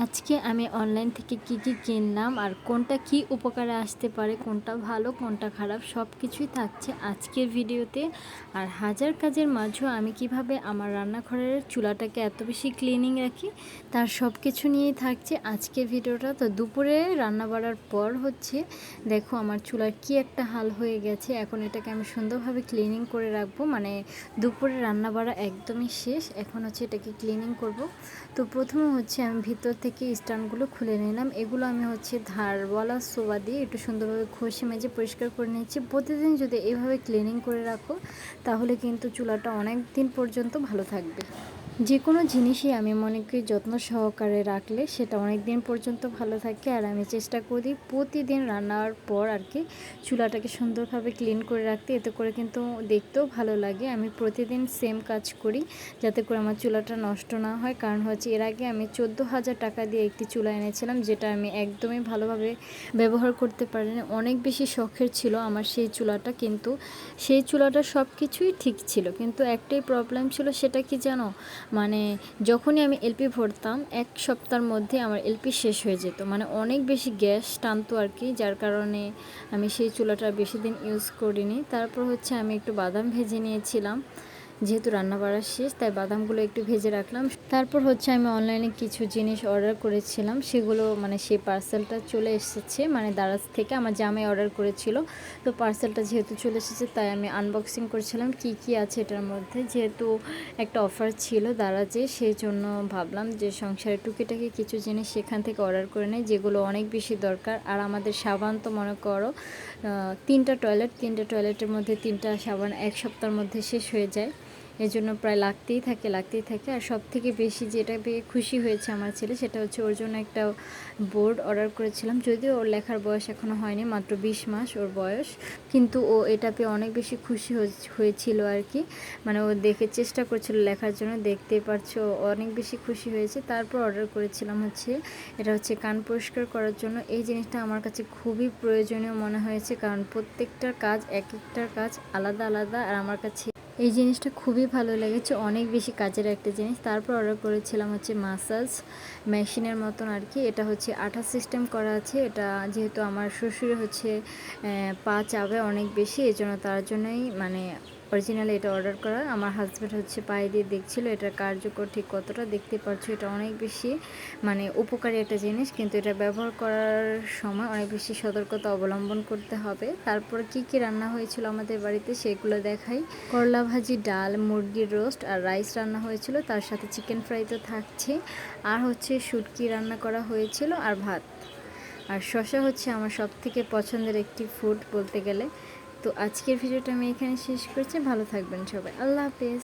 আজকে আমি অনলাইন থেকে কি কিনলাম আর কোনটা কি উপকারে আসতে পারে, কোনটা ভালো কোনটা খারাপ, সব কিছুই থাকছে আজকের ভিডিওতে। আর হাজার কাজের মাঝেও আমি কিভাবে আমার রান্নাঘরের চুলাটাকে এত বেশি ক্লিনিং রাখি, তার সব কিছু নিয়েই থাকছে আজকের ভিডিওটা। তো দুপুরে রান্না বাড়ার পর দেখো আমার চুলার কি একটা হাল হয়ে গেছে। এখন এটাকে আমি সুন্দরভাবে ক্লিনিং করে রাখবো, মানে দুপুরে রান্না বাড়া একদমই শেষ, এখন এটাকে ক্লিনিং করব। তো প্রথমে আমি ভিতর থেকে স্ট্যান্ডগুলো খুলে নিলাম। এগুলো আমি ধারওয়ালা সোয়া দিয়ে একটু সুন্দরভাবে ঘষে মেজে পরিষ্কার করে নিচ্ছি। প্রতিদিন যদি এইভাবে ক্লিনিং করে রাখো তাহলে কিন্তু চুলাটা অনেক দিন পর্যন্ত ভালো থাকবে। যে কোনো জিনিসই আমি মনে করি যত্ন সহকারে রাখলে সেটা অনেক দিন পর্যন্ত ভালো থাকে। আর আমি চেষ্টা করি প্রতিদিন রান্নার পর চুলাটাকে সুন্দরভাবে ক্লিন করে রাখতে, এতে করে কিন্তু দেখতেও ভালো লাগে। আমি প্রতিদিন সেম কাজ করি যাতে করে আমার চুলাটা নষ্ট না হয়। কারণ এর আগে আমি 14,000 টাকা দিয়ে একটি চুলা এনেছিলাম, যেটা আমি একদমই ভালোভাবে ব্যবহার করতে পারিনি। অনেক বেশি শখের ছিল আমার সেই চুলাটা, কিন্তু সেই চুলাটা সব কিছুই ঠিক ছিল, কিন্তু একটাই প্রবলেম ছিল। সেটা কি জানো, মানে যখনই আমি এলপি ভরতাম 1 সপ্তাহের মধ্যে আমার এলপি শেষ হয়ে যেত, মানে অনেক বেশি গ্যাস টানতো আর কি, যার কারণে আমি সেই চুলাটা বেশি দিন ইউজ করিনি। তারপর আমি একটু বাদাম ভেজে নিয়েছিলাম, যেহেতু রান্না বাড়া শেষ তাই বাদামগুলো একটু ভেজে রাখলাম। তারপর আমি অনলাইনে কিছু জিনিস অর্ডার করেছিলাম, সেগুলো মানে সেই পার্সেলটা চলে এসেছে, মানে দারাজ থেকে আমার জামাই অর্ডার করেছিল। তো পার্সেলটা যেহেতু চলে এসেছে তাই আমি আনবক্সিং করছিলাম কি কি আছে এটার মধ্যে। যেহেতু একটা অফার ছিল দারাজে, সেই জন্য ভাবলাম যে সংসারের টুকিটাকি কিছু জিনিস সেখান থেকে অর্ডার করে নেই, যেগুলো অনেক বেশি দরকার। আর আমাদের সাবান তো মনে করো 3টা টয়লেটের মধ্যে 3টা সাবান 1 সপ্তাহের মধ্যে শেষ হয়ে যায়। এজন্য প্রায় লাগতেই থাকে। আর সব থেকে বেশি যেটা পেয়ে খুশি হয়েছে আমার ছেলে, সেটা ওর জন্য একটা বোর্ড অর্ডার করেছিলাম। যদিও ওর লেখার বয়স এখনও হয়নি, মাত্র 20 মাস ওর বয়স, কিন্তু ও এটা পেয়ে অনেক বেশি খুশি হয়েছিল আর কি। মানে ও দেখে চেষ্টা করছিল লেখার জন্য, দেখতেই পারছো অনেক বেশি খুশি হয়েছে। তারপর অর্ডার করেছিলাম এটা কান পরিষ্কার করার জন্য। এই জিনিসটা আমার কাছে খুবই প্রয়োজনীয় মনে হয়েছে, কারণ প্রত্যেকটার কাজ একটার কাজ আলাদা আলাদা, আর আমার কাছে এই জিনিসটা খুবই ভালো লেগেছে, অনেক বেশি কাজের একটা জিনিস। তারপর অর্ডার করেছিলাম মাসাজ মেশিনের মতন আর কি। এটা আঠা সিস্টেম করা আছে। এটা যেহেতু আমার শ্বশুরে পা চাবে অনেক বেশি, এই জন্য তার জন্যই মানে অরিজিনালি এটা অর্ডার করা। আমার হাজব্যান্ড পায়ে দিয়ে দেখছিল এটার কার্যকর ঠিক কতটা, দেখতে পাচ্ছ এটা অনেক বেশি মানে উপকারী একটা জিনিস, কিন্তু এটা ব্যবহার করার সময় অনেক বেশি সতর্কতা অবলম্বন করতে হবে। তারপর কি কি রান্না হয়েছিল আমাদের বাড়িতে সেগুলো দেখাই। করলা ভাজি, ডাল, মুরগির রোস্ট আর রাইস রান্না হয়েছিল, তার সাথে চিকেন ফ্রাই তো থাকছে, আর শুটকি রান্না করা হয়েছিল আর ভাত। আর শসা আমার সব থেকে পছন্দের একটি ফুড বলতে গেলে। তো আজকের ভিডিওটা আমি এখানে শেষ করছি। ভালো থাকবেন সবাই, আল্লাহ হাফেজ।